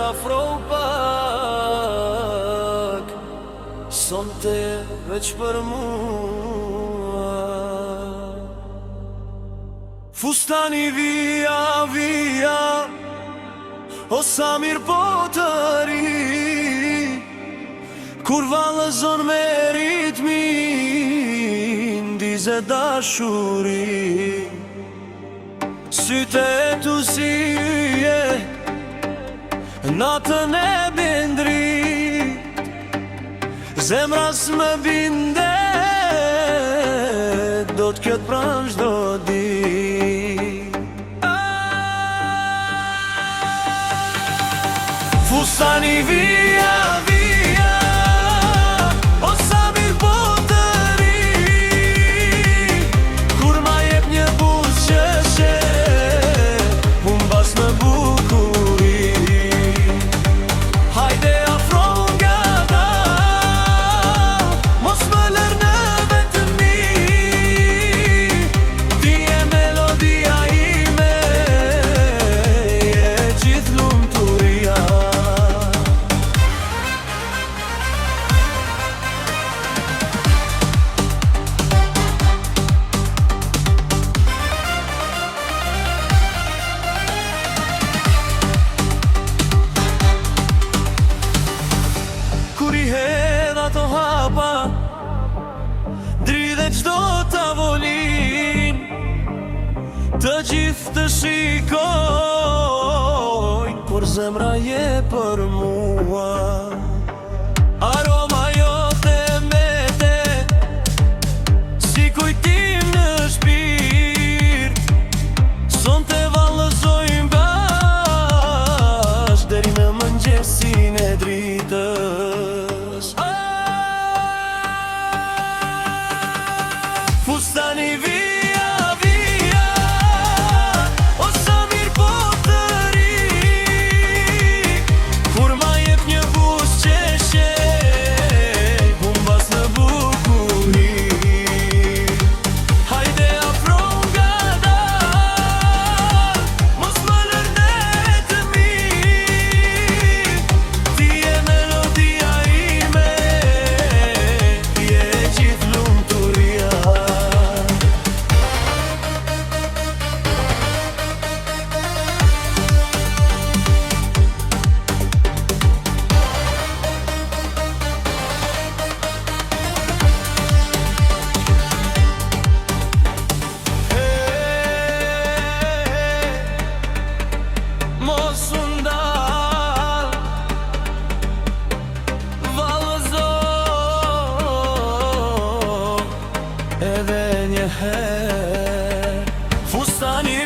afro pak, sonte veç për mua. Fustani via, via, o sa mirë po të ri, kur vallëzon me ritmin, dize dashuri. Syte tu si yje, natën e bindrit, zemra s'më bindet, do t'ket pranë çdo ditë. Fustani via, via, o sa mirë po të ri, kur ma jep një buzë që she, unë bas në bukuri. Hajde afro nga dal, mos më lër në vetëmi, ti je melodia ime, je gjithë lumturia. Kur i hedh ato hapa, dridhe çdo tavolin, të gjithë të shikojnë, por zemra je për mua. Aroma jote mete, si kujtim në shpirt, sonte vallëzojmë bashkë deri në mëngjesin e dritës. Fustani via, via, o sa mirë po të ri, kur ma jep një buzë që she, unë bas në bukuri. Hajde afro nga dal, mos më lër në vetëmi, ti je melodia ime, je gjithë lumturia. Mos u ndal, vallëzo edhe një herë. Fustani